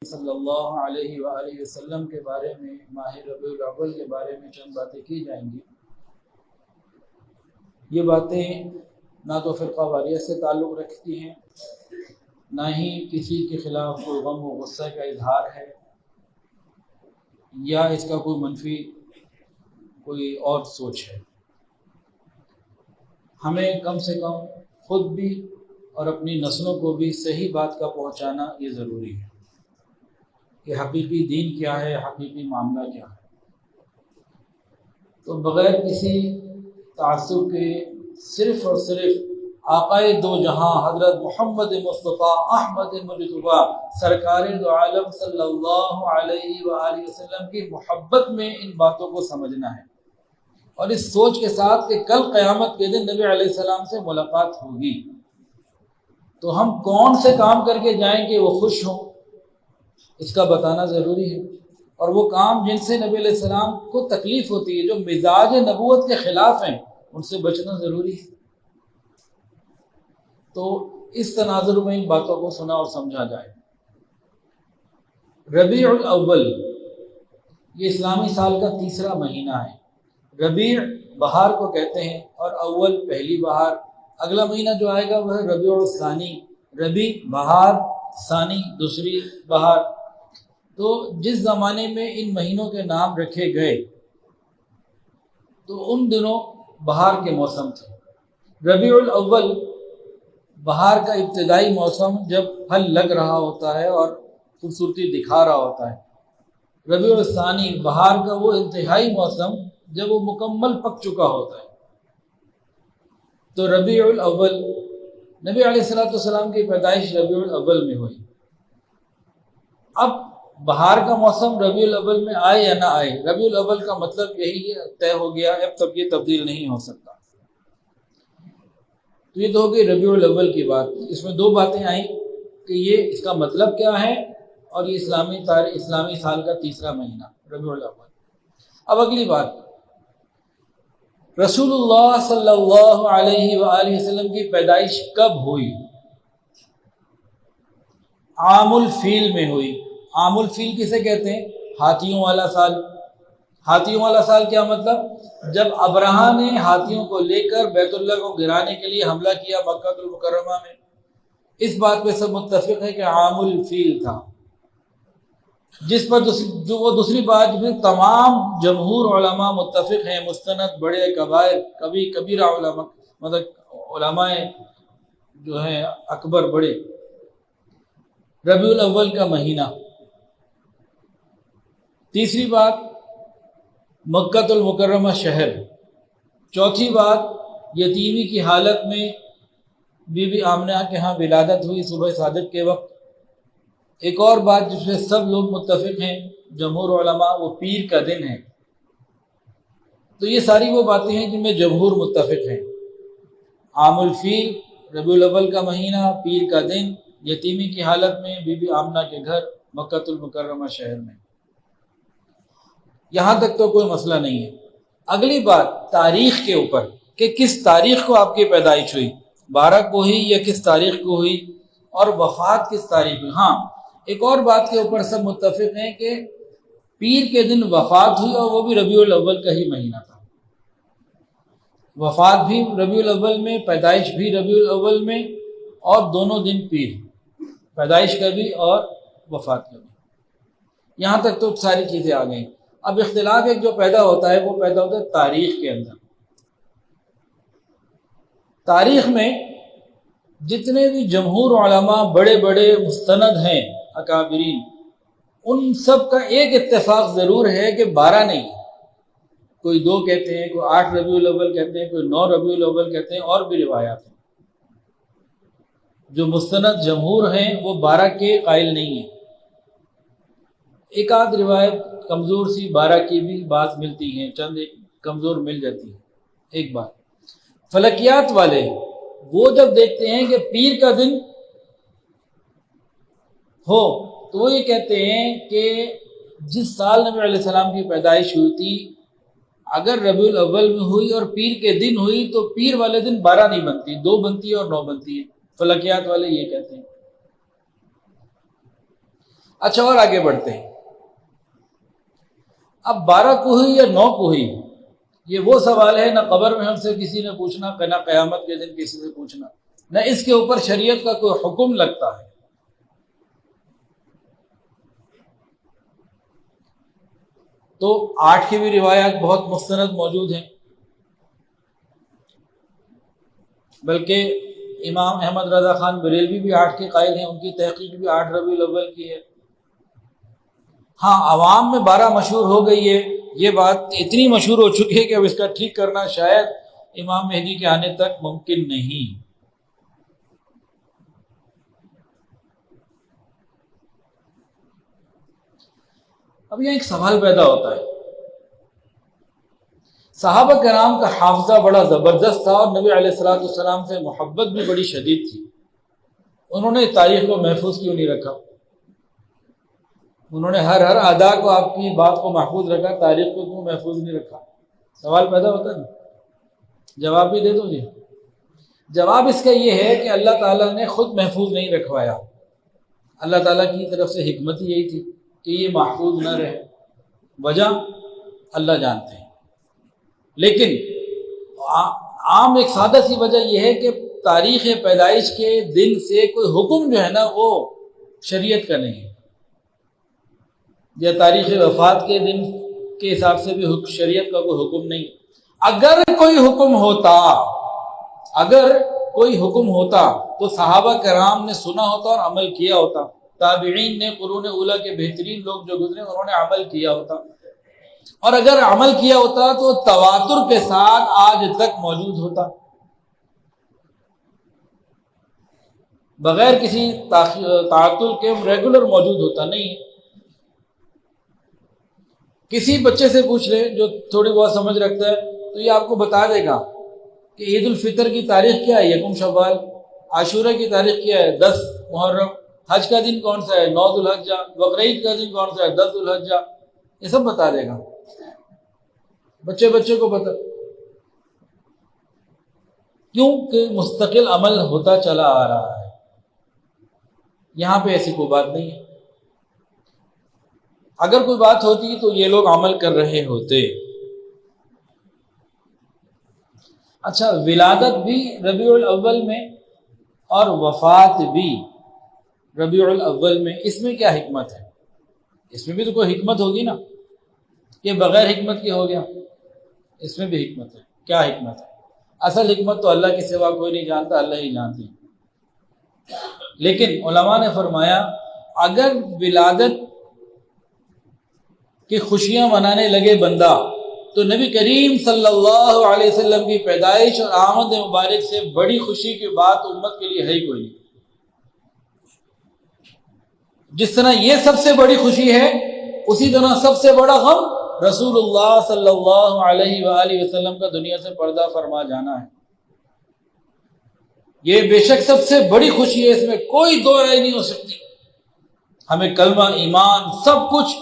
صلی اللہ علیہ وآلہ وسلم کے بارے میں، ماہ ربیع الاول کے بارے میں چند باتیں کی جائیں گی۔ یہ باتیں نہ تو فرقہ واریت سے تعلق رکھتی ہیں، نہ ہی کسی کے خلاف کوئی غم و غصہ کا اظہار ہے، یا اس کا کوئی منفی کوئی اور سوچ ہے۔ ہمیں کم سے کم خود بھی اور اپنی نسلوں کو بھی صحیح بات کا پہنچانا یہ ضروری ہے کہ حقیقی دین کیا ہے، حقیقی معاملہ کیا ہے۔ تو بغیر کسی تعصب کے صرف اور صرف آقائے دو جہاں حضرت محمد مصطفیٰ احمد مجتبی سرکار دو عالم صلی اللہ علیہ وآلہ وسلم کی محبت میں ان باتوں کو سمجھنا ہے، اور اس سوچ کے ساتھ کہ کل قیامت کے دن نبی علیہ السلام سے ملاقات ہوگی، تو ہم کون سے کام کر کے جائیں کہ وہ خوش ہوں، اس کا بتانا ضروری ہے۔ اور وہ کام جن سے نبی علیہ السلام کو تکلیف ہوتی ہے، جو مزاج نبوت کے خلاف ہیں، ان سے بچنا ضروری ہے۔ تو اس تناظر میں ان باتوں کو سنا اور سمجھا جائے۔ ربیع الاول یہ اسلامی سال کا تیسرا مہینہ ہے۔ ربیع بہار کو کہتے ہیں، اور اول پہلی بہار۔ اگلا مہینہ جو آئے گا وہ ہے ربیع الثانی، ربیع بہار، ثانی دوسری بہار۔ تو جس زمانے میں ان مہینوں کے نام رکھے گئے تو ان دنوں بہار کے موسم تھے۔ ربیع الاول بہار کا ابتدائی موسم جب پھل لگ رہا ہوتا ہے اور خوبصورتی دکھا رہا ہوتا ہے۔ ربیع الثانی بہار کا وہ انتہائی موسم جب وہ مکمل پک چکا ہوتا ہے۔ تو ربیع الاول، نبی علیہ السلام کی پیدائش ربیع الاول میں ہوئی۔ اب بہار کا موسم ربیع الاول میں آئے یا نہ آئے، ربیع الاول کا مطلب یہی طے ہو گیا، اب تک یہ تبدیل نہیں ہو سکتا۔ تو یہ تو ہو گئی ربیع الاول کی بات۔ اس میں دو باتیں آئیں کہ یہ اس کا مطلب کیا ہے، اور یہ اسلامی سال کا تیسرا مہینہ ربیع الاول۔ اب اگلی بات، رسول اللہ صلی اللہ علیہ وآلہ وسلم کی پیدائش کب ہوئی؟ عام الفیل میں ہوئی۔ عام الفیل کسے کہتے ہیں؟ ہاتھیوں والا سال۔ ہاتھیوں والا سال کیا مطلب؟ جب ابرہہ نے ہاتھیوں کو لے کر بیت اللہ کو گرانے کے لیے حملہ کیا مکہ المکرمہ میں، اس بات پہ سب متفق ہے کہ عام الفیل تھا۔ جس پر جو وہ دوسری بات میں تمام جمہور علماء متفق ہیں، مستند بڑے کبیرہ علماء، مطلب علماء جو ہیں اکبر بڑے، ربیع الاول کا مہینہ۔ تیسری بات، مکہ المکرمہ شہر۔ چوتھی بات، یتیمی کی حالت میں بی بی آمنہ کے ہاں ولادت ہوئی صبح صادق کے وقت۔ ایک اور بات جس میں سب لوگ متفق ہیں جمہور علماء، وہ پیر کا دن ہے۔ تو یہ ساری وہ باتیں ہیں جن میں جمہور متفق ہیں۔ عام الفیل، ربیع الاول کا مہینہ، پیر کا دن، یتیمی کی حالت میں بی بی آمنہ کے گھر مکہ المکرمہ شہر میں۔ یہاں تک تو کوئی مسئلہ نہیں ہے۔ اگلی بات تاریخ کے اوپر کہ کس تاریخ کو آپ کی پیدائش ہوئی، 12 کو ہوئی یا کس تاریخ کو ہوئی، اور وفات کس تاریخ ہوئی۔ ہاں، ایک اور بات کے اوپر سب متفق ہیں کہ پیر کے دن وفات ہوئی، اور وہ بھی ربیع الاول کا ہی مہینہ تھا۔ وفات بھی ربیع الاول میں، پیدائش بھی ربیع الاول میں، اور دونوں دن پیر، پیدائش کا بھی اور وفات کا بھی۔ یہاں تک تو ساری چیزیں آ گئیں۔ اب اختلاف ایک جو پیدا ہوتا ہے وہ پیدا ہوتا ہے تاریخ کے اندر۔ تاریخ میں جتنے بھی جمہور علماء بڑے بڑے مستند ہیں اکابرین، ان سب کا ایک اتفاق ضرور ہے کہ 12 نہیں، کوئی 2 کہتے ہیں، کوئی 8 ربیع الاول کہتے ہیں، کوئی 9 ربیع الاول کہتے ہیں، اور بھی روایات ہیں۔ جو مستند جمہور ہیں وہ 12 کے قائل نہیں ہیں۔ ایک آدھ روایت کمزور سی 12 کی بھی بات ملتی ہیں، چند ایک کمزور مل جاتی ہے۔ ایک بات، فلکیات والے وہ جب دیکھتے ہیں کہ پیر کا دن ہو تو وہ یہ کہتے ہیں کہ جس سال نبی علیہ السلام کی پیدائش ہوئی تھی، اگر ربیع الاول میں ہوئی اور پیر کے دن ہوئی تو پیر والے دن 12 نہیں بنتی، 2 بنتی ہے اور 9 بنتی ہے۔ فلکیات والے یہ کہتے ہیں۔ اچھا، اور آگے بڑھتے ہیں. اب 12 کوہی یا 9 کوہی، یہ وہ سوال ہے نہ قبر میں ہم سے کسی نے پوچھنا، نہ قیامت کے دن کسی سے پوچھنا، نہ اس کے اوپر شریعت کا کوئی حکم لگتا ہے. تو 8 کی بھی روایات بہت مستند موجود ہیں، بلکہ امام احمد رضا خان بریلوی بھی 8 کے قائل ہیں، ان کی تحقیق بھی 8 ربیع الاول کی ہے. ہاں، عوام میں 12 مشہور ہو گئی ہے، یہ بات اتنی مشہور ہو چکی ہے کہ اب اس کا ٹھیک کرنا شاید امام مہدی کے آنے تک ممکن نہیں. اب یہ ایک سوال پیدا ہوتا ہے، صحابہ کرام کا حافظہ بڑا زبردست تھا اور نبی علیہ الصلوۃ والسلام سے محبت بھی بڑی شدید تھی، انہوں نے تاریخ کو محفوظ کیوں نہیں رکھا؟ انہوں نے ہر ادا کو، آپ کی بات کو محفوظ رکھا، تاریخ کو کیوں محفوظ نہیں رکھا؟ سوال پیدا ہوتا ہے. جواب بھی دے دوں جی. جواب اس کا یہ ہے کہ اللہ تعالیٰ نے خود محفوظ نہیں رکھوایا، اللہ تعالیٰ کی طرف سے حکمت یہی تھی کہ یہ محفوظ نہ رہے. وجہ اللہ جانتے ہیں، لیکن عام ایک سادہ سی وجہ یہ ہے کہ تاریخ پیدائش کے دن سے کوئی حکم جو ہے نا وہ شریعت کا نہیں ہے، یا تاریخ وفات کے دن کے حساب سے بھی شریعت کا کوئی حکم نہیں. اگر کوئی حکم ہوتا تو صحابہ کرام نے سنا ہوتا اور عمل کیا ہوتا، تابعین نے، قرون اولیٰ کے بہترین لوگ جو گزرے انہوں نے عمل کیا ہوتا، اور اگر عمل کیا ہوتا تو تواتر کے ساتھ آج تک موجود ہوتا، بغیر کسی تعطل کے ریگولر موجود ہوتا. نہیں، کسی بچے سے پوچھ لیں جو تھوڑی بہت سمجھ رکھتا ہے تو یہ آپ کو بتا دے گا کہ عید الفطر کی تاریخ کیا ہے، 1 شوال. عاشورہ کی تاریخ کیا ہے، 10 محرم. حج کا دن کون سا ہے، 9 ذوالحجہ. بقرعید کا دن کون سا ہے، 10 ذوالحجہ. یہ سب بتا دے گا، بچے کو بتا. کیونکہ مستقل عمل ہوتا چلا آ رہا ہے، یہاں پہ ایسی کوئی بات نہیں ہے. اگر کوئی بات ہوتی تو یہ لوگ عمل کر رہے ہوتے. اچھا، ولادت بھی ربیع الاول میں اور وفات بھی ربیع الاول میں، اس میں کیا حکمت ہے؟ اس میں بھی تو کوئی حکمت ہوگی نا، کہ بغیر حکمت کے ہو گیا؟ اس میں بھی حکمت ہے. کیا حکمت ہے؟ اصل حکمت تو اللہ کے سوا کوئی نہیں جانتا، اللہ ہی جانتے ہیں. لیکن علماء نے فرمایا اگر ولادت کی خوشیاں منانے لگے بندہ تو نبی کریم صلی اللہ علیہ وسلم کی پیدائش اور آمد مبارک سے بڑی خوشی کی بات امت کے لیے ہے ہی کوئی نہیں. جس طرح یہ سب سے بڑی خوشی ہے، اسی طرح سب سے بڑا غم رسول اللہ صلی اللہ علیہ وآلہ وسلم کا دنیا سے پردہ فرما جانا ہے. یہ بے شک سب سے بڑی خوشی ہے، اس میں کوئی دو رائے نہیں ہو سکتی. ہمیں کلمہ، ایمان، سب کچھ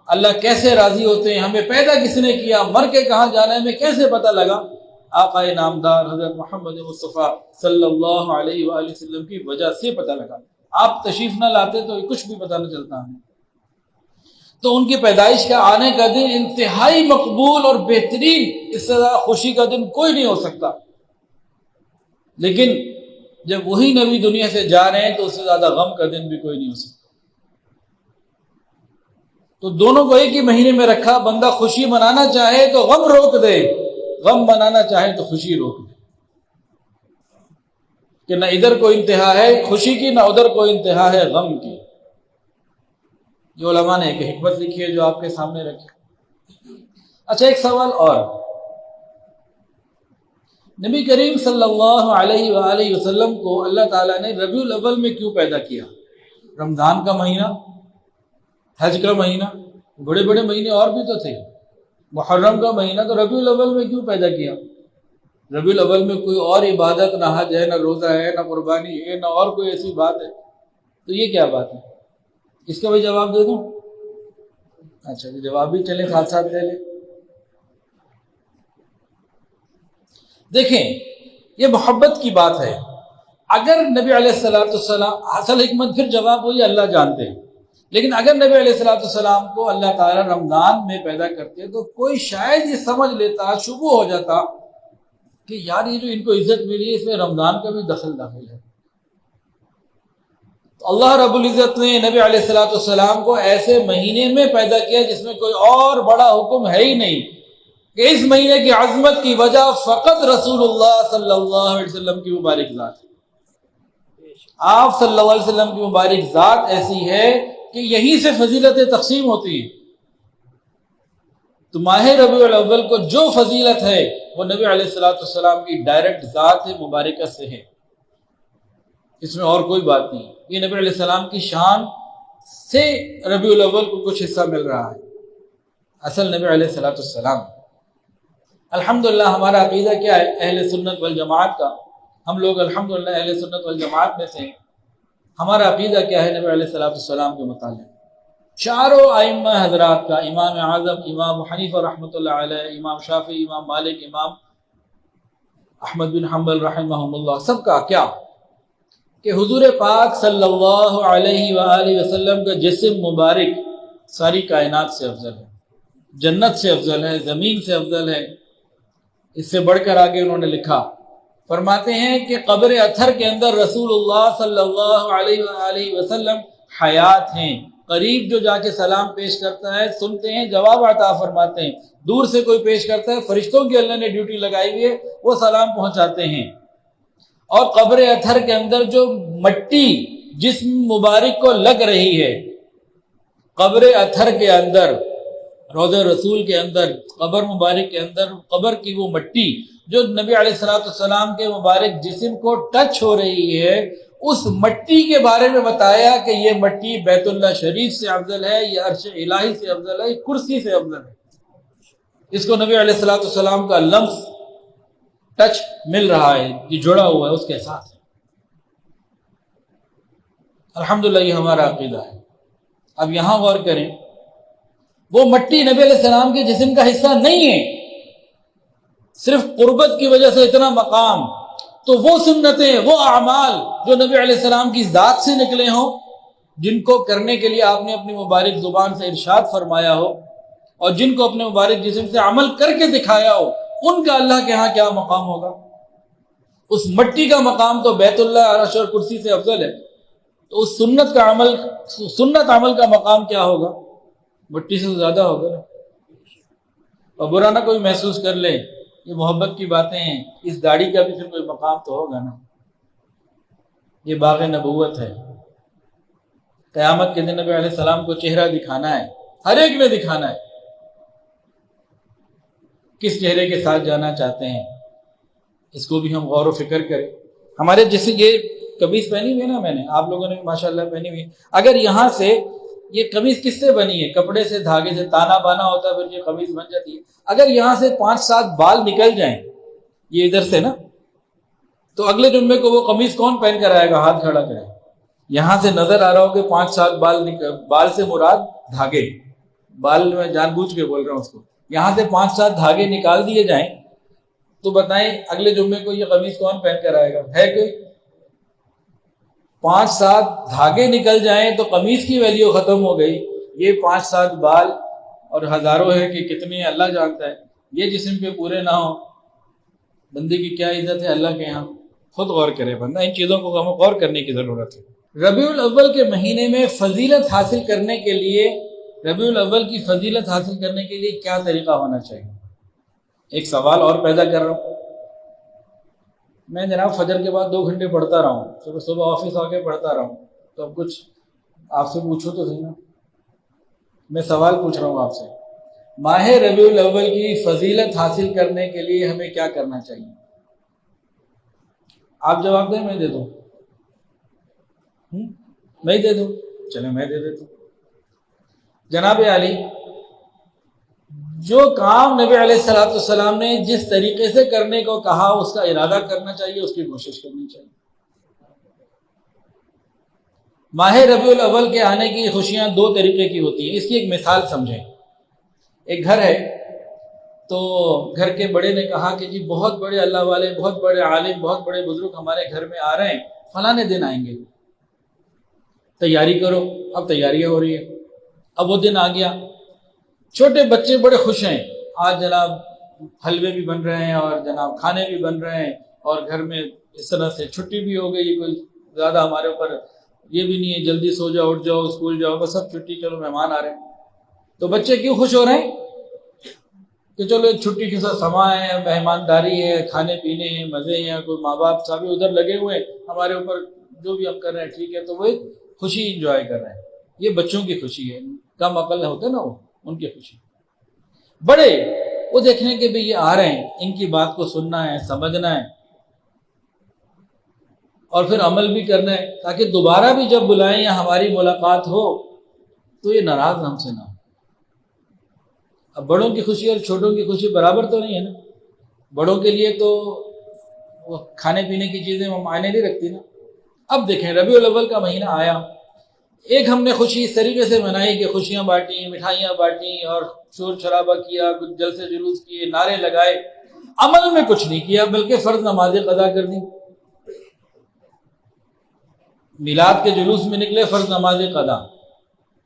اللہ کیسے راضی ہوتے ہیں، ہمیں پیدا کس نے کیا، مر کے کہاں جانا ہے، ہمیں کیسے پتہ لگا؟ آقا نامدار حضرت محمد مصطفیٰ صلی اللہ علیہ وآلہ وسلم کی وجہ سے پتہ لگا. آپ تشریف نہ لاتے تو کچھ بھی پتہ نہ چلتا ہمیں. تو ان کی پیدائش کا آنے کا دن انتہائی مقبول اور بہترین، اس سے زیادہ خوشی کا دن کوئی نہیں ہو سکتا. لیکن جب وہی نبی دنیا سے جا رہے ہیں تو اس سے زیادہ غم کا دن بھی کوئی نہیں ہو سکتا. تو دونوں کو ایک ہی مہینے میں رکھا. بندہ خوشی منانا چاہے تو غم روک دے، غم منانا چاہے تو خوشی روک دے، کہ نہ ادھر کوئی انتہا ہے خوشی کی، نہ ادھر کوئی انتہا ہے غم کی. جو علماء نے ایک حکمت لکھی ہے جو آپ کے سامنے رکھی. اچھا، ایک سوال اور، نبی کریم صلی اللہ علیہ وآلہ وسلم کو اللہ تعالیٰ نے ربیع الاول میں کیوں پیدا کیا؟ رمضان کا مہینہ، حج کا مہینہ، بڑے بڑے مہینے اور بھی تو تھے. محرم کا مہینہ، تو ربیع الاول میں کیوں پیدا کیا؟ ربیع الاول میں کوئی اور عبادت، نہ حج ہے، نہ روزہ ہے، نہ قربانی ہے، نہ اور کوئی ایسی بات ہے، تو یہ کیا بات ہے؟ اس کا بھی جواب دے دوں؟ اچھا، جواب بھی چلیں ساتھ ساتھ لے لیں. دیکھیں، یہ محبت کی بات ہے. اگر نبی علیہ السلام، اصل حکمت پھر جواب وہی اللہ جانتے ہیں. لیکن اگر نبی علیہ السلام کو اللہ تعالیٰ رمضان میں پیدا کرتے تو کوئی شاید یہ سمجھ لیتا، شبہ ہو جاتا کہ یار یہ جو ان کو عزت ملی ہے اس میں رمضان کا بھی داخل ہے۔ تو اللہ رب العزت نے نبی علیہ السلام کو ایسے مہینے میں پیدا کیا جس میں کوئی اور بڑا حکم ہے ہی نہیں، کہ اس مہینے کی عظمت کی وجہ فقط رسول اللہ صلی اللہ علیہ وسلم کی مبارک ذات ہے۔ آپ صلی اللہ علیہ وسلم کی مبارک ذات ایسی ہے کہ یہیں سے فضیلتیں تقسیم ہوتی ہیں۔ تو ماہ ربیع الاول کو جو فضیلت ہے وہ نبی علیہ السلام کی ڈائریکٹ ذات مبارکہ سے ہے، اس میں اور کوئی بات نہیں۔ یہ نبی علیہ السلام کی شان سے ربیع الاول کو کچھ حصہ مل رہا ہے، اصل نبی علیہ السلام۔ الحمدللہ ہمارا عقیدہ کیا ہے اہل سنت والجماعت کا؟ ہم لوگ الحمدللہ اہل سنت والجماعت میں سے ہیں۔ ہمارا عقیدہ کیا ہے نبی علیہ السلام کے متعلق؟ چاروں ائمہ حضرات کا، امام اعظم امام حنیفہ رحمۃ اللہ علیہ، امام شافعی، امام مالک، امام احمد بن حنبل رحمہم اللہ، سب کا کیا کہ حضور پاک صلی اللہ علیہ وآلہ وسلم کا جسم مبارک ساری کائنات سے افضل ہے، جنت سے افضل ہے، زمین سے افضل ہے۔ اس سے بڑھ کر آگے انہوں نے لکھا، فرماتے ہیں کہ قبر اطہر کے اندر رسول اللہ صلی اللہ علیہ وآلہ وسلم حیات ہیں، قریب جو جا کے سلام پیش کرتا ہے سنتے ہیں، جواب عطا فرماتے ہیں، دور سے کوئی پیش کرتا ہے فرشتوں کی اللہ نے ڈیوٹی لگائی ہوئی ہے، وہ سلام پہنچاتے ہیں۔ اور قبر اطہر کے اندر جو مٹی جسم مبارک کو لگ رہی ہے، قبر اطہر کے اندر، روضہ رسول کے اندر، قبر مبارک کے اندر قبر کی وہ مٹی جو نبی علیہ السلام کے مبارک جسم کو ٹچ ہو رہی ہے، اس مٹی کے بارے میں بتایا کہ یہ مٹی بیت اللہ شریف سے افضل ہے، یہ عرش الہی سے افضل ہے، یہ کرسی سے افضل ہے۔ اس کو نبی علیہ السلام کا لمس ٹچ مل رہا ہے، یہ جڑا ہوا ہے اس کے ساتھ۔ الحمدللہ یہ ہمارا عقیدہ ہے۔ اب یہاں غور کریں، وہ مٹی نبی علیہ السلام کے جسم کا حصہ نہیں ہے، صرف قربت کی وجہ سے اتنا مقام، تو وہ سنتیں، وہ اعمال جو نبی علیہ السلام کی ذات سے نکلے ہوں، جن کو کرنے کے لیے آپ نے اپنی مبارک زبان سے ارشاد فرمایا ہو، اور جن کو اپنے مبارک جسم سے عمل کر کے دکھایا ہو، ان کا اللہ کے ہاں کیا مقام ہوگا؟ اس مٹی کا مقام تو بیت اللہ، عرش اور کرسی سے افضل ہے، تو اس سنت عمل کا مقام کیا ہوگا؟ مٹی سے زیادہ ہوگا نا۔ اور برا نہ کوئی محسوس کر لے، یہ محبت کی باتیں ہیں، اس داڑھی کا بھی پھر کوئی مقام تو ہوگا نا۔ یہ باغ نبوت ہے، قیامت کے دن نبی علیہ السلام کو چہرہ دکھانا ہے، ہر ایک نے دکھانا ہے۔ کس چہرے کے ساتھ جانا چاہتے ہیں، اس کو بھی ہم غور و فکر کریں۔ ہمارے جیسے یہ قمیص پہنی ہوئی ہے نا، میں نے، آپ لوگوں نے بھی ماشاءاللہ پہنی ہوئی ہے، اگر یہاں سے یہ قمیص کس سے بنی ہے؟ کپڑے سے، دھاگے سے تانا بانا ہوتا ہے، پھر یہ قمیص بن جاتی ہے۔ اگر یہاں سے 5-7 بال نکل جائیں، یہ ادھر سے نا، تو اگلے جمعے کو وہ قمیص کون پہن کر آئے گا؟ ہاتھ کھڑا کرے۔ یہاں سے نظر آ رہا ہو کہ 5-7 بال سے مراد دھاگے، بال میں جان بوجھ کے بول رہا ہوں اس کو، یہاں سے 5-7 دھاگے نکال دیے جائیں تو بتائیں اگلے جمعے کو یہ قمیص کون پہن کر آئے گا؟ ہے کوئی؟ 5-7 دھاگے نکل جائیں تو قمیص کی ویلیو ختم ہو گئی، یہ 5-7 بال اور ہزاروں ہے کہ کتنے اللہ جانتا ہے، یہ جسم پہ پورے نہ ہو، بندے کی کیا عزت ہے اللہ کے یہاں؟ خود غور کرے بندہ، ان چیزوں کو ہمیں غور کرنے کی ضرورت ہے۔ ربیع الاول کے مہینے میں فضیلت حاصل کرنے کے لیے، ربیع الاول کی فضیلت حاصل کرنے کے لیے کیا طریقہ ہونا چاہیے؟ ایک سوال اور پیدا کر رہا ہوں، میں جناب فجر کے بعد 2 گھنٹے پڑھتا رہا ہوں، صبح آفس آ کے پڑھتا رہا ہوں، تو اب کچھ آپ سے پوچھو تو صحیح نا، میں سوال پوچھ رہا ہوں آپ سے، ماہ ربیع الاول کی فضیلت حاصل کرنے کے لیے ہمیں کیا کرنا چاہیے؟ آپ جواب دیں، میں دے دوں؟ میں دے دوں؟ چلیں میں دے دیتا ہوں۔ جناب علی، جو کام نبی علیہ السلام نے جس طریقے سے کرنے کو کہا اس کا ارادہ کرنا چاہیے، اس کی کوشش کرنی چاہیے۔ ماہ ربیع الاول کے آنے کی خوشیاں 2 طریقے کی ہوتی ہیں، اس کی ایک مثال سمجھیں۔ ایک گھر ہے، تو گھر کے بڑے نے کہا کہ جی بہت بڑے اللہ والے، بہت بڑے عالم، بہت بڑے بزرگ ہمارے گھر میں آ رہے ہیں، فلاں دن آئیں گے۔ تیاری کرو. اب تیاریاں ہو رہی ہیں. اب وہ دن آ گیا. چھوٹے بچے بڑے خوش ہیں. آج جناب حلوے بھی بن رہے ہیں اور جناب کھانے بھی بن رہے ہیں اور گھر میں اس طرح سے چھٹی بھی ہو گئی. کوئی زیادہ ہمارے اوپر یہ بھی نہیں ہے جلدی سو جاؤ اٹھ جاؤ اسکول جاؤ بس اب چھٹی چلو مہمان آ رہے ہیں. تو بچے کیوں خوش ہو رہے ہیں کہ چلو ایک چھٹی کے ساتھ سما ہے, مہمانداری ہے, کھانے پینے ہیں, مزے ہیں. کوئی ماں باپ سبھی ادھر لگے ہوئے ہیں ہمارے اوپر جو بھی ہم کر رہے ہیں ٹھیک ہے. تو وہ ایک خوشی انجوائے کر رہے ہیں. یہ بچوں کی خوشی ہے. کم عقل ہوتے نا وہ ان کی خوشی. بڑے وہ دیکھنے کے بھی یہ آ رہے ہیں, ان کی بات کو سننا ہے, سمجھنا ہے اور پھر عمل بھی کرنا ہے تاکہ دوبارہ بھی جب بلائیں یا ہماری ملاقات ہو تو یہ ناراض ہم سے نہ ہو. اب بڑوں کی خوشی اور چھوٹوں کی خوشی برابر تو نہیں ہے نا. بڑوں کے لیے تو وہ کھانے پینے کی چیزیں وہ معنی نہیں رکھتی نا. اب دیکھیں ربیع الاول کا مہینہ آیا, ایک ہم نے خوشی اس طریقے سے منائی کہ خوشیاں بانٹی, مٹھائیاں بانٹی اور شور شرابہ کیا, کچھ جلسے جلوس کیے, نعرے لگائے. عمل میں کچھ نہیں کیا بلکہ فرض نمازیں قضا کر دی. میلاد کے جلوس میں نکلے, فرض نماز قضا.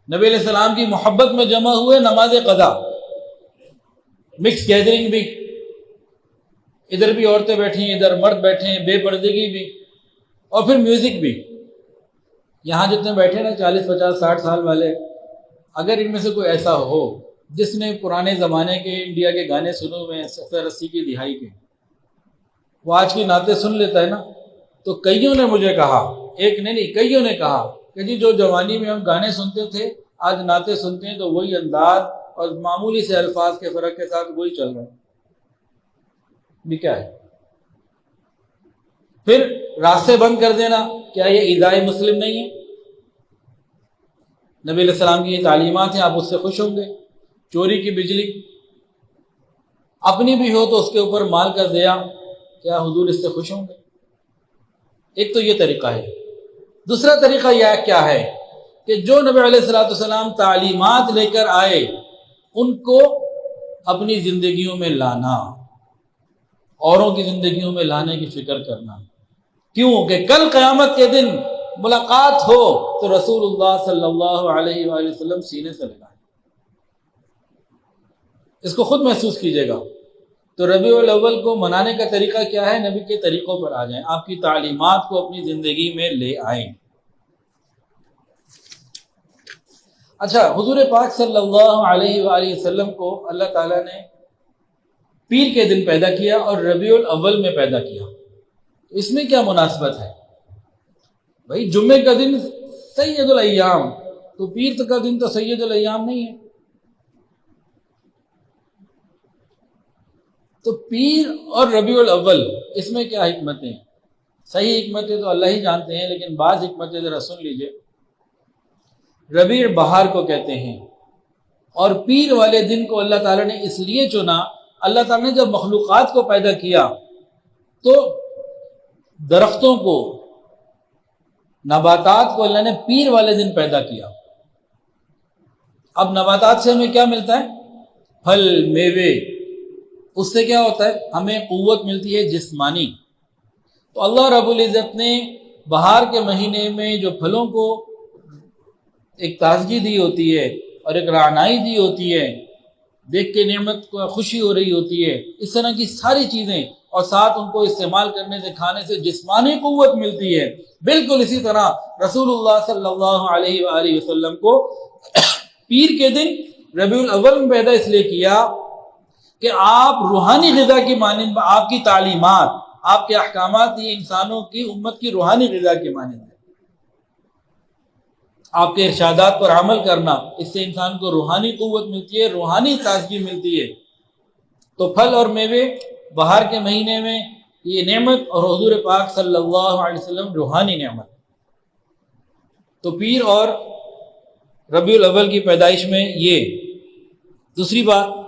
نبی علیہ السلام کی محبت میں جمع ہوئے, نماز قضا. مکس گیدرنگ بھی, ادھر بھی عورتیں بیٹھی ہیں ادھر مرد بیٹھے ہیں, بے پردگی بھی اور پھر میوزک بھی. یہاں جتنے بیٹھے نا 40 50 60 سال والے, اگر ان میں سے کوئی ایسا ہو جس نے پرانے زمانے کے انڈیا کے گانے سنے ہوئے ہیں 70 80 کی دہائی کے, وہ آج کی نعتیں سن لیتا ہے نا. تو کئیوں نے مجھے کہا, ایک نے نہیں کئیوں نے کہا کہ جی جو جوانی میں ہم گانے سنتے تھے آج نعتیں سنتے ہیں تو وہی انداز اور معمولی سے الفاظ کے فرق کے ساتھ وہی چل رہا ہے. بھی کیا ہے پھر راستے بند کر دینا, کیا یہ ایذاء مسلم نہیں ہے؟ نبی علیہ السلام کی یہ تعلیمات ہیں, آپ اس سے خوش ہوں گے. چوری کی بجلی اپنی بھی ہو تو اس کے اوپر مال کا ضیاع, کیا حضور اس سے خوش ہوں گے؟ ایک تو یہ طریقہ ہے. دوسرا طریقہ یہ کیا ہے کہ جو نبی علیہ الصلوۃ والسلام تعلیمات لے کر آئے ان کو اپنی زندگیوں میں لانا, اوروں کی زندگیوں میں لانے کی فکر کرنا. کیوں کہ کل قیامت کے دن ملاقات ہو تو رسول اللہ صلی اللہ علیہ وآلہ وسلم سینے سے لگائیں. اس کو خود محسوس کیجئے گا. تو ربیع الاول کو منانے کا طریقہ کیا ہے؟ نبی کے طریقوں پر آ جائیں, آپ کی تعلیمات کو اپنی زندگی میں لے آئیں. اچھا, حضور پاک صلی اللہ علیہ وآلہ وسلم کو اللہ تعالیٰ نے پیر کے دن پیدا کیا اور ربیع الاول میں پیدا کیا. اس میں کیا مناسبت ہے؟ بھائی جمعے کا دن سید الایام, تو پیر کا دن تو سید الایام نہیں ہے. تو پیر اور ربیع الاول اس میں کیا حکمتیں ہیں؟ صحیح حکمتیں تو اللہ ہی جانتے ہیں, لیکن بعض حکمتیں ذرا سن لیجئے. ربیع بہار کو کہتے ہیں اور پیر والے دن کو اللہ تعالیٰ نے اس لیے چنا, اللہ تعالیٰ نے جب مخلوقات کو پیدا کیا تو درختوں کو, نباتات کو اللہ نے پیر والے دن پیدا کیا. اب نباتات سے ہمیں کیا ملتا ہے؟ پھل میوے. اس سے کیا ہوتا ہے؟ ہمیں قوت ملتی ہے جسمانی. تو اللہ رب العزت نے بہار کے مہینے میں جو پھلوں کو ایک تازگی دی ہوتی ہے اور ایک رعنائی دی ہوتی ہے, دیکھ کے نعمت کو خوشی ہو رہی ہوتی ہے, اس طرح کی ساری چیزیں, اور ساتھ ان کو استعمال کرنے سے کھانے سے جسمانی قوت ملتی ہے. بالکل اسی طرح رسول اللہ صلی اللہ علیہ وآلہ وسلم کو پیر کے دن ربیع الاول میں پیدا اس لیے کیا کہ آپ روحانی غذا کی مانند, آپ کی تعلیمات, آپ کے احکامات یہ انسانوں کی امت کی روحانی غذا کی مانند ہے. آپ کے ارشادات پر عمل کرنا, اس سے انسان کو روحانی قوت ملتی ہے, روحانی تازگی ملتی ہے. تو پھل اور میوے بہار کے مہینے میں یہ نعمت, اور حضور پاک صلی اللہ علیہ وسلم روحانی نعمت. تو پیر اور ربیع الاول کی پیدائش میں یہ. دوسری بات,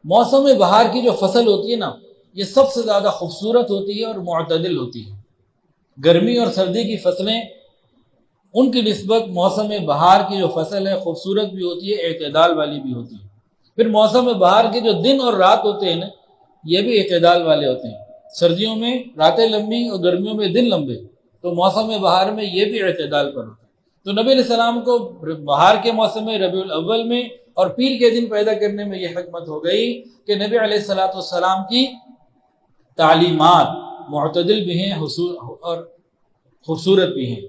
موسم بہار کی جو فصل ہوتی ہے نا, یہ سب سے زیادہ خوبصورت ہوتی ہے اور معتدل ہوتی ہے. گرمی اور سردی کی فصلیں ان کی نسبت موسم بہار کی جو فصل ہے خوبصورت بھی ہوتی ہے, اعتدال والی بھی ہوتی ہے. پھر موسم بہار کے جو دن اور رات ہوتے ہیں نا, یہ بھی اعتدال والے ہوتے ہیں. سردیوں میں راتیں لمبی اور گرمیوں میں دن لمبے. تو موسم بہار میں یہ بھی اعتدال پر ہوتا ہے۔ تو نبی علیہ السلام کو بہار کے موسم میں ربیع الاول میں اور پیر کے دن پیدا کرنے میں یہ حکمت ہو گئی کہ نبی علیہ السلام کی تعلیمات معتدل بھی ہیں اور خوبصورت بھی ہیں۔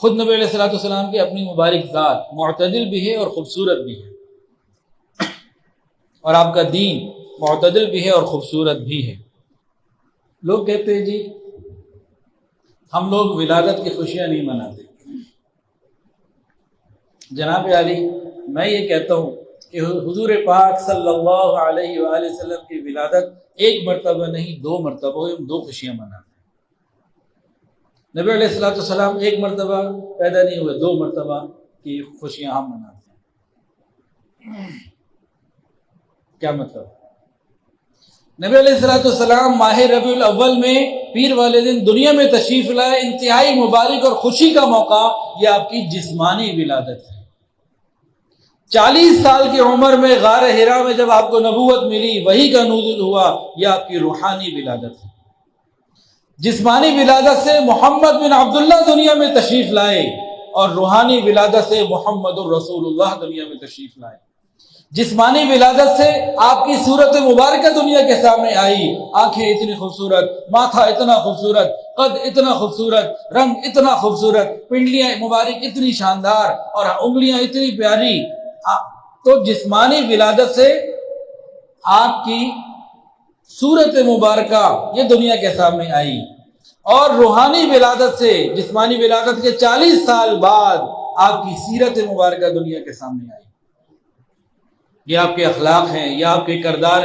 خود نبی علیہ السلام کی اپنی مبارک ذات معتدل بھی ہے اور خوبصورت بھی ہے، اور آپ کا دین معتدل بھی ہے اور خوبصورت بھی ہے۔ لوگ کہتے ہیں جی ہم لوگ ولادت کی خوشیاں نہیں مناتے۔ جناب علی، میں یہ کہتا ہوں کہ حضور پاک صلی اللہ علیہ وآلہ وسلم کی ولادت ایک مرتبہ نہیں 2 مرتبہ ہم 2 خوشیاں مناتے ہیں۔ نبی علیہ السلام ایک مرتبہ پیدا نہیں ہوئے، 2 مرتبہ کی خوشیاں ہم مناتے ہیں۔ کیا مطلب؟ نبی علیہ السلام ماہ ربیع الاول میں پیر والے دن دنیا میں تشریف لائے، انتہائی مبارک اور خوشی کا موقع، یہ آپ کی جسمانی ولادت ہے۔ 40 سال کی عمر میں غار حرا میں جب آپ کو نبوت ملی، وحی کا نزول ہوا، یہ آپ کی روحانی ولادت ہے۔ جسمانی ولادت سے محمد بن عبداللہ دنیا میں تشریف لائے، اور روحانی ولادت سے محمد الرسول اللہ دنیا میں تشریف لائے۔ جسمانی ولادت سے آپ کی صورت مبارکہ دنیا کے سامنے آئی، آنکھیں اتنی خوبصورت، ماتھا اتنا خوبصورت، قد اتنا خوبصورت، رنگ اتنا خوبصورت، پنڈلیاں مبارک اتنی شاندار اور انگلیاں اتنی پیاری۔ تو جسمانی ولادت سے آپ کی صورت مبارکہ یہ دنیا کے سامنے آئی، اور روحانی ولادت سے جسمانی ولادت کے 40 سال بعد آپ کی سیرت مبارکہ دنیا کے سامنے آئی۔ یہ آپ کے اخلاق ہیں، یا آپ کے کردار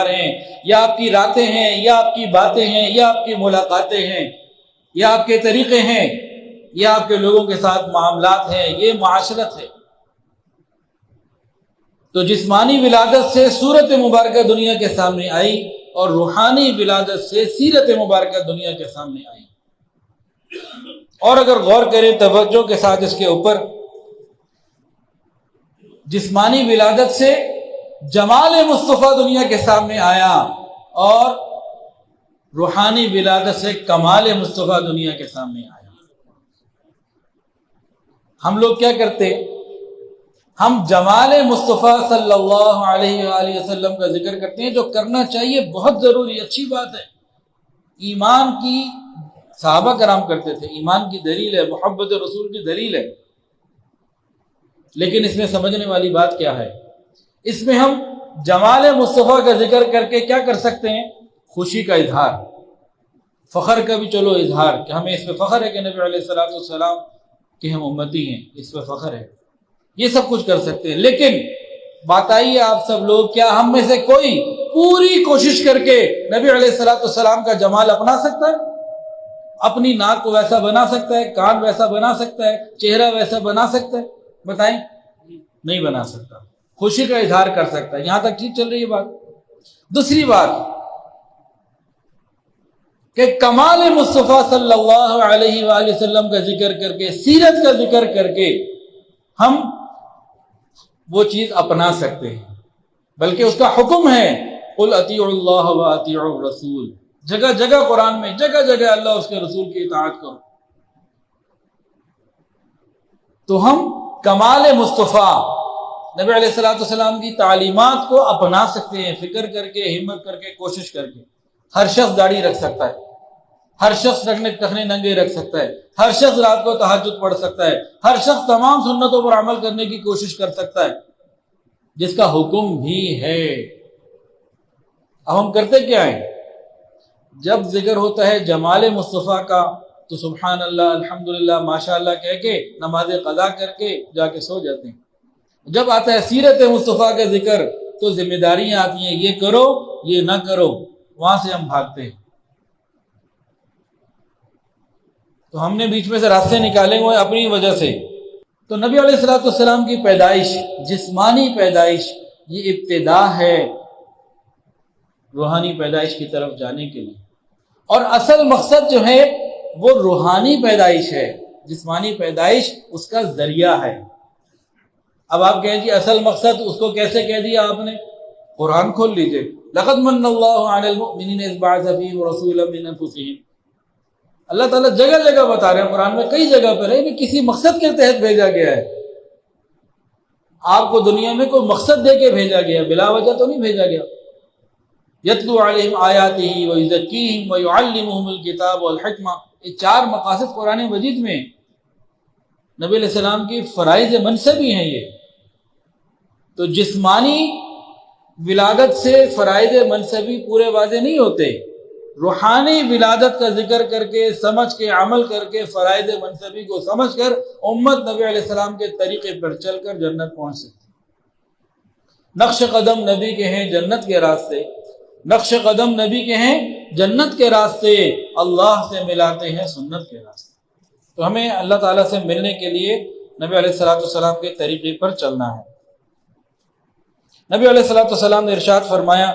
ہیں، یا آپ کی راتیں ہیں، یا آپ کی باتیں ہیں، یا آپ کی ملاقاتیں ہیں، یا آپ کے طریقے ہیں، یا آپ کے لوگوں کے ساتھ معاملات ہیں، یہ معاشرت ہے۔ تو جسمانی ولادت سے صورت مبارکہ دنیا کے سامنے آئی، اور روحانی ولادت سے سیرت مبارکہ دنیا کے سامنے آئی۔ اور اگر غور کریں توجہ کے ساتھ اس کے اوپر، جسمانی ولادت سے جمال مصطفیٰ دنیا کے سامنے آیا، اور روحانی ولادت سے کمال مصطفیٰ دنیا کے سامنے آیا۔ ہم لوگ کیا کرتے؟ ہم جمال مصطفیٰ صلی اللہ علیہ وآلہ وسلم کا ذکر کرتے ہیں، جو کرنا چاہیے، بہت ضروری، اچھی بات ہے۔ ایمان کی صحابہ کرام کرتے تھے، ایمان کی دلیل ہے، محبت رسول کی دلیل ہے۔ لیکن اس میں سمجھنے والی بات کیا ہے؟ اس میں ہم جمال مصطفیٰ کا ذکر کر کے کیا کر سکتے ہیں؟ خوشی کا اظہار، فخر کا بھی چلو اظہار، کہ ہمیں اس پہ فخر ہے کہ نبی علیہ السلام کہ ہم امتی ہیں، اس پہ فخر ہے، یہ سب کچھ کر سکتے ہیں۔ لیکن بتائیے آپ سب لوگ، کیا ہم میں سے کوئی پوری کوشش کر کے نبی علیہ السلام کا جمال اپنا سکتا ہے؟ اپنی ناک کو ویسا بنا سکتا ہے، کان ویسا بنا سکتا ہے، چہرہ ویسا بنا سکتا ہے؟ بتائیں، نہیں بنا سکتا۔ خوشی کا اظہار کر سکتا ہے، یہاں تک ٹھیک چل رہی ہے بات۔ دوسری بات کہ کمال مصطفیٰ صلی اللہ علیہ وآلہ وسلم کا ذکر کر کے، سیرت کا ذکر کر کے ہم وہ چیز اپنا سکتے ہیں، بلکہ اس کا حکم ہے قل اطیعوا اللہ واطیعوا الرسول، جگہ جگہ قرآن میں، جگہ جگہ اللہ اور اس کے رسول کی اطاعت کرو۔ تو ہم کمال مصطفیٰ نبی علیہ السلام کی تعلیمات کو اپنا سکتے ہیں، فکر کر کے، ہمت کر کے، کوشش کر کے۔ ہر شخص داڑھی رکھ سکتا ہے، ہر شخص ٹخنے ننگے رکھ سکتا ہے، ہر شخص رات کو تہجد پڑھ سکتا ہے، ہر شخص تمام سنتوں پر عمل کرنے کی کوشش کر سکتا ہے، جس کا حکم بھی ہے۔ اب ہم کرتے کیا ہیں؟ جب ذکر ہوتا ہے جمال مصطفیٰ کا تو سبحان اللہ، الحمدللہ، ماشاء اللہ کہہ کے نماز قضا کر کے جا کے سو جاتے ہیں۔ جب آتا ہے سیرت مصطفیٰ کا ذکر تو ذمہ داریاں آتی ہیں، یہ کرو، یہ نہ کرو، وہاں سے ہم بھاگتے ہیں۔ تو ہم نے بیچ میں سے راستے نکالے ہوئے اپنی وجہ سے۔ تو نبی علیہ السلام کی پیدائش، جسمانی پیدائش، یہ ابتدا ہے روحانی پیدائش کی طرف جانے کے لیے، اور اصل مقصد جو ہے وہ روحانی پیدائش ہے، جسمانی پیدائش اس کا ذریعہ ہے۔ اب آپ کہیں جی اصل مقصد، اس کو کیسے کہہ دیا آپ نے؟ قرآن کھول لیجئے، لقد من اللہ علی المؤمنین اذ بعث فیہم رسولا من انفسہم، اللہ تعالیٰ جگہ جگہ بتا رہے ہیں، قرآن میں کئی جگہ پر ہے کہ کسی مقصد کے تحت بھیجا گیا ہے. آپ کو دنیا میں کوئی مقصد دے کے بھیجا گیا، بلا وجہ تو نہیں بھیجا گیا. یتلو علیہم آیاتہ ویزکیہم ویعلمہم الکتاب والحکمہ، یہ 4 مقاصد قرآن مجید میں. نبی علیہ السلام کی فرائض منصبی ہیں یہ. تو جسمانی ولادت سے فرائض منصبی پورے واضح نہیں ہوتے، روحانی ولادت کا ذکر کر کے سمجھ کے عمل کر کے فرائض منصبی کو سمجھ کر امت نبی علیہ السلام کے طریقے پر چل کر جنت پہنچ سکتی. نقش قدم نبی کے ہیں جنت کے راستے، نقش قدم نبی کے ہیں جنت کے راستے، اللہ سے ملاتے ہیں سنت کے راستے. تو ہمیں اللہ تعالیٰ سے ملنے کے لیے نبی علیہ السلام کے طریقے پر چلنا ہے. نبی علیہ السلام نے ارشاد فرمایا،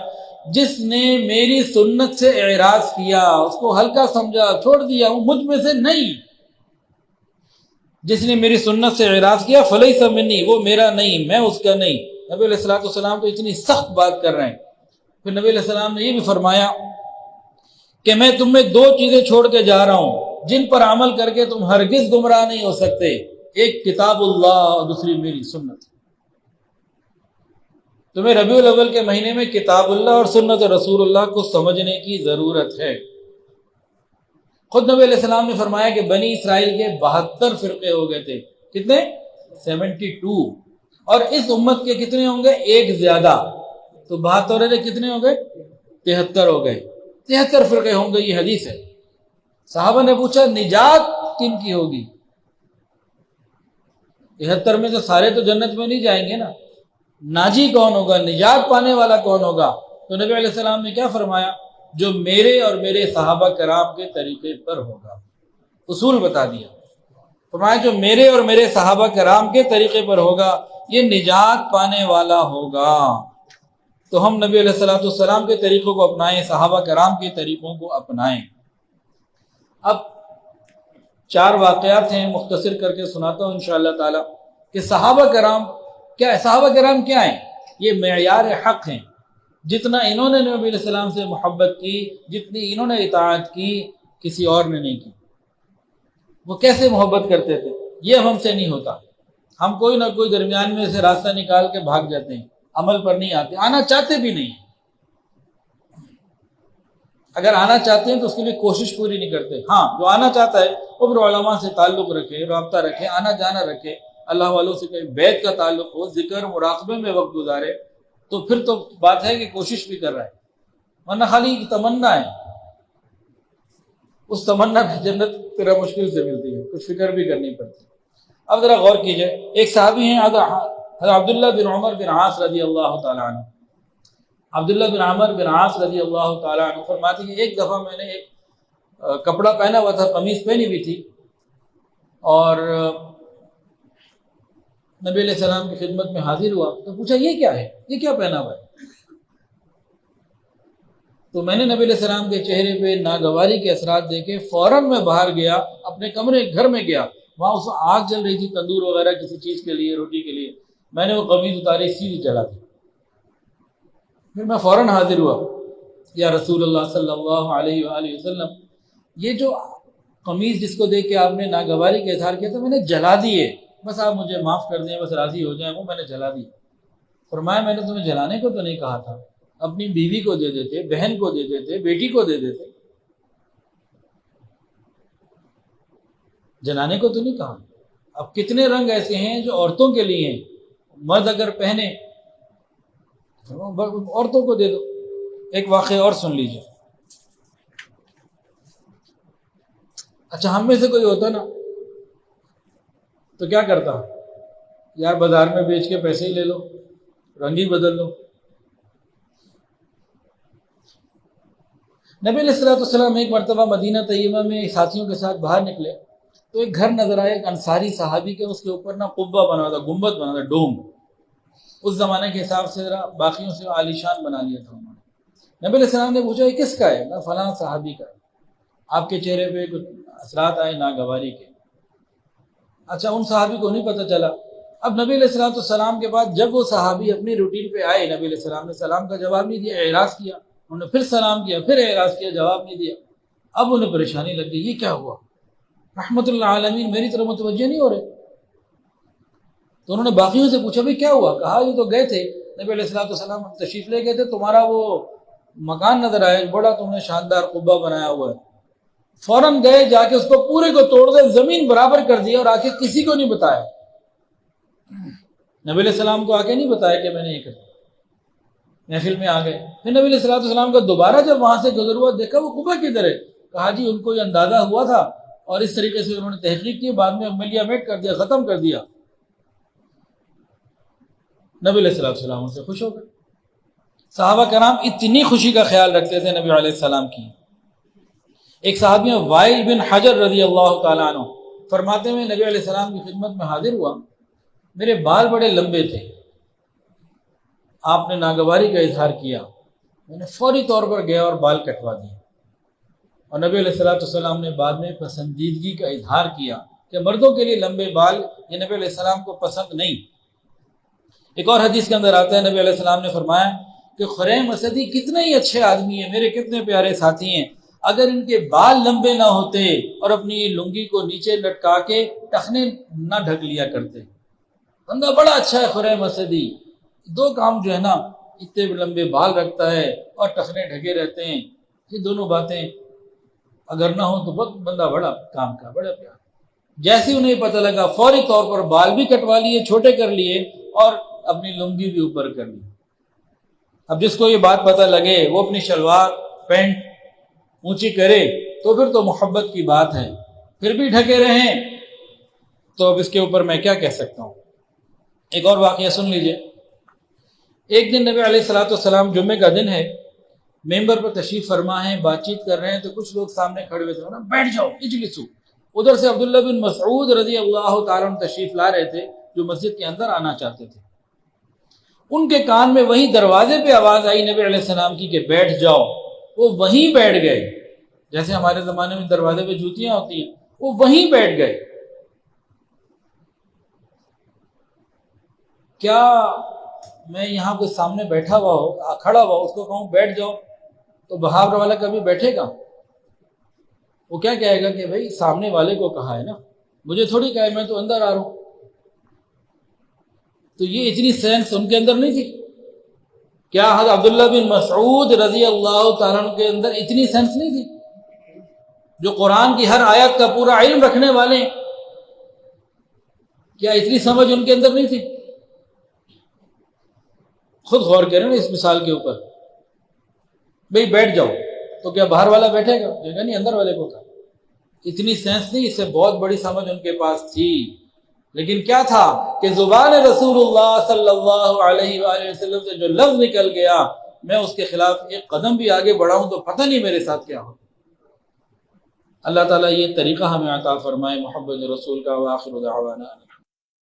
جس نے میری سنت سے اعراض کیا، اس کو ہلکا سمجھا، چھوڑ دیا، وہ مجھ میں سے نہیں. جس نے میری سنت سے اعراض کیا فلیس منی، وہ میرا نہیں، میں اس کا نہیں. نبی علیہ السلام تو اتنی سخت بات کر رہے ہیں. پھر نبی علیہ السلام نے یہ بھی فرمایا کہ میں تم میں 2 چیزیں چھوڑ کے جا رہا ہوں جن پر عمل کر کے تم ہرگز گمراہ نہیں ہو سکتے. ایک کتاب اللہ اور دوسری میری سنت. تمہیں ربیع الاول کے مہینے میں کتاب اللہ اور سنت رسول اللہ کو سمجھنے کی ضرورت ہے. خود نبی علیہ السلام نے فرمایا کہ بنی اسرائیل کے 72 فرقے ہو گئے تھے. کتنے؟ 72. اور اس امت کے کتنے ہوں گے؟ ایک زیادہ. تو 72 سے کتنے ہو گئے؟ 73 ہو گئے. 73 فرقے ہوں گے، یہ حدیث ہے. صحابہ نے پوچھا نجات کن کی ہوگی؟ 73 میں سے سارے تو جنت میں نہیں جائیں گے نا. ناجی کون ہوگا؟ نجات پانے والا کون ہوگا؟ تو نبی علیہ السلام نے کیا فرمایا؟ جو میرے اور میرے صحابہ کرام کے طریقے پر ہوگا. اصول بتا دیا. فرمایا جو میرے اور میرے صحابہ کرام کے طریقے پر ہوگا یہ نجات پانے والا ہوگا. تو ہم نبی علیہ السلام کے طریقوں کو اپنائیں، صحابہ کرام کے طریقوں کو اپنائیں. اب 4 واقعات ہیں، مختصر کر کے سناتا ہوں انشاءاللہ تعالی کہ صحابہ کرام کیا ہے. صحابہ کرام کیا ہیں؟ یہ معیار حق ہیں. جتنا انہوں نے نبی علیہ السلام سے محبت کی، جتنی انہوں نے اطاعت کی، کسی اور نے نہیں کی. وہ کیسے محبت کرتے تھے؟ یہ ہم سے نہیں ہوتا. ہم کوئی نہ کوئی درمیان میں سے راستہ نکال کے بھاگ جاتے ہیں، عمل پر نہیں آتے، آنا چاہتے بھی نہیں. اگر آنا چاہتے ہیں تو اس کے لیے کوشش پوری نہیں کرتے. ہاں جو آنا چاہتا ہے وہ پھر علماء سے تعلق رکھے، رابطہ رکھے، آنا جانا رکھے، اللہ والوں سے کوئی بیعت کا تعلق ہو، ذکر مراقبے میں وقت گزارے، تو پھر تو بات ہے کہ کوشش بھی کر رہا ہے. ورنہ خالی تمنا ہے، اس تمنا کی جنت تیرا مشکل سے ملتی ہے، کچھ فکر بھی کرنی پڑتی ہے. اب ذرا غور کیجئے، ایک صحابی ہیں حضرت عبداللہ بن عمر بن عاص رضی اللہ تعالیٰ عنہ. عبداللہ بن عمر بن عاص رضی اللہ تعالیٰ عنہ فرماتے ہیں ایک دفعہ میں نے ایک کپڑا پہنا ہوا تھا، قمیص پہنی ہوئی تھی، اور نبی علیہ السلام کی خدمت میں حاضر ہوا تو پوچھا یہ کیا ہے، یہ کیا پہنا ہوا ہے؟ تو میں نے نبی علیہ السلام کے چہرے پہ ناگواری کے اثرات دیکھے فوراً میں باہر گیا، اپنے کمرے گھر میں گیا. وہاں اس آگ جل رہی تھی، تندور وغیرہ کسی چیز کے لیے، روٹی کے لیے. میں نے وہ قمیض اتاری، سیدھی جلا دی. پھر میں فوراً حاضر ہوا، یا رسول اللہ صلی اللہ علیہ وآلہ وسلم، یہ جو قمیض جس کو دیکھ کے آپ نے ناگواری کا اظہار کیا تھا میں نے جلا دیے، بس آپ مجھے معاف کر دیں، بس راضی ہو جائیں، وہ میں نے جلا دی. فرمایا میں نے تمہیں جلانے کو تو نہیں کہا تھا، اپنی بیوی کو دے دیتے، بہن کو دے دیتے، بیٹی کو دے دیتے، جلانے کو تو نہیں کہا. اب کتنے رنگ ایسے ہیں جو عورتوں کے لیے ہیں، مرد اگر پہنے عورتوں کو دے دو. ایک واقعہ اور سن لیجیے. اچھا ہم میں سے کوئی ہوتا نا تو کیا کرتا؟ یار بازار میں بیچ کے پیسے ہی لے لو، رنگ ہی بدل لو. نبی علیہ السلام ایک مرتبہ مدینہ طیبہ میں ساتھیوں کے ساتھ باہر نکلے تو ایک گھر نظر آیا، ایک انصاری صحابی کے، اس کے اوپر نا قبہ بنا تھا، گنبد بنا تھا، ڈوم. اس زمانے کے حساب سے ذرا باقیوں سے عالیشان بنا لیا تھا انہوں نے. نبی علیہ السلام نے پوچھا یہ کس کا ہے؟ میں فلاں صحابی کا. آپ کے چہرے پہ کچھ اثرات آئے ناگواری کے. اچھا ان صحابی کو نہیں پتہ چلا. اب نبی علیہ السلام کے بعد جب وہ صحابی اپنی روٹین پہ آئے، نبی علیہ السلام نے سلام کا جواب نہیں دیا، اعراض کیا. انہوں نے پھر سلام کیا، پھر اعراض کیا، جواب نہیں دیا. اب انہیں پریشانی لگ گئی، یہ کیا ہوا، رحمت اللہ عالمین میری طرف متوجہ نہیں ہو رہے۔ تو انہوں نے باقیوں سے پوچھا بھائی کیا ہوا؟ کہا یہ تو گئے تھے نبی علیہ السلام تشریف لے گئے تھے، تمہارا وہ مکان نظر آیا بڑا تم نے شاندار قبہ بنایا ہوا ہے، فوراً گئے جا کے اس کو پورے کو توڑ دے، زمین برابر کر دیا اور آ کے کسی کو نہیں بتایا، نبی علیہ السلام کو آ کے نہیں بتایا کہ میں نے یہ کر دیا، محفل میں آ گئے۔ پھر نبی علیہ السلام کا دوبارہ جب وہاں سے گزر ہوا دیکھا وہ قبہ کدھر ہے، کہا جی ان کو یہ اندازہ ہوا تھا اور اس طریقے سے انہوں نے تحقیق کی، بعد میں عملیات کر دیا، ختم کر دیا۔ نبی علیہ السلام سے خوش ہو گئے۔ صحابہ کرام اتنی خوشی کا خیال رکھتے تھے نبی علیہ السلام کی۔ ایک صحابی وائل بن حجر رضی اللہ تعالیٰ عنہ فرماتے ہیں نبی علیہ السلام کی خدمت میں حاضر ہوا، میرے بال بڑے لمبے تھے، آپ نے ناگواری کا اظہار کیا، میں نے فوری طور پر گیا اور بال کٹوا دیے، اور نبی علیہ السلام نے بعد میں پسندیدگی کا اظہار کیا کہ مردوں کے لیے لمبے بال یہ نبی علیہ السلام کو پسند نہیں۔ ایک اور حدیث کے اندر آتا ہے نبی علیہ السلام نے فرمایا کہ خریم اسدی کتنے ہی اچھے آدمی ہیں، میرے کتنے پیارے ساتھی ہیں، اگر ان کے بال لمبے نہ ہوتے اور اپنی لنگی کو نیچے لٹکا کے ٹخنے نہ ڈھک لیا کرتے۔ بندہ بڑا اچھا ہے خریم اسدی، دو کام جو ہے نا، اتنے لمبے بال رکھتا ہے اور ٹخنے ڈھکے رہتے ہیں، یہ دونوں باتیں اگر نہ ہوں تو بہت بندہ بڑا کام کا، بڑا پیار۔ جیسے انہیں پتہ لگا فوری طور پر بال بھی کٹوا لیے، چھوٹے کر لیے اور اپنی لنگی بھی اوپر کر لی۔ اب جس کو یہ بات پتہ لگے وہ اپنی شلوار پینٹ اونچی کرے تو پھر تو محبت کی بات ہے، پھر بھی ڈھکے رہیں تو اب اس کے اوپر میں کیا کہہ سکتا ہوں۔ ایک اور واقعہ سن لیجئے۔ ایک دن نبی علیہ السلام جمعے کا دن ہے، ممبر پر تشریف فرما ہے، بات چیت کر رہے ہیں تو کچھ لوگ سامنے کھڑے ہوئے تھے، بیٹھ جاؤ اجلسو۔ ادھر سے عبداللہ بن مسعود رضی اللہ تعالیٰ عنہ تشریف لا رہے تھے جو مسجد کے اندر آنا چاہتے تھے۔ ان کے کان میں وہیں دروازے پہ آواز آئی نبی علیہ السلام کی کہ بیٹھ جاؤ، وہ وہیں بیٹھ گئے، جیسے ہمارے زمانے میں دروازے پہ جوتیاں ہوتی ہیں، وہ وہیں بیٹھ گئے۔ کیا میں یہاں کوئی سامنے بیٹھا ہوا ہو، کھڑا ہوا اس کو کہوں بیٹھ جاؤ تو بہار والا کبھی بیٹھے گا؟ وہ کیا کہے گا کہ بھائی سامنے والے کو کہا ہے نا، مجھے تھوڑی کہا ہے، میں تو اندر آ رہا ہوں۔ تو یہ اتنی سینس ان کے اندر نہیں تھی؟ کیا حضرت عبداللہ بن مسعود رضی اللہ تعالیٰ عنہ کے اندر اتنی سینس نہیں تھی؟ جو قرآن کی ہر آیت کا پورا علم رکھنے والے، کیا اتنی سمجھ ان کے اندر نہیں تھی؟ خود غور کریں نا اس مثال کے اوپر، بھئی بیٹھ جاؤ تو کیا باہر والا بیٹھے گا؟ کہے نہیں، اندر والے کو کہا۔ اتنی سینس نہیں، اس سے بہت بڑی سمجھ ان کے پاس تھی۔ لیکن کیا تھا کہ زبان رسول اللہ صلی اللہ علیہ وآلہ وسلم سے جو لفظ نکل گیا، میں اس کے خلاف ایک قدم بھی آگے بڑھاؤں تو پتہ نہیں میرے ساتھ کیا ہو۔ اللہ تعالیٰ یہ طریقہ ہمیں عطا فرمائے محبت رسول کا۔ وآخر دعوانا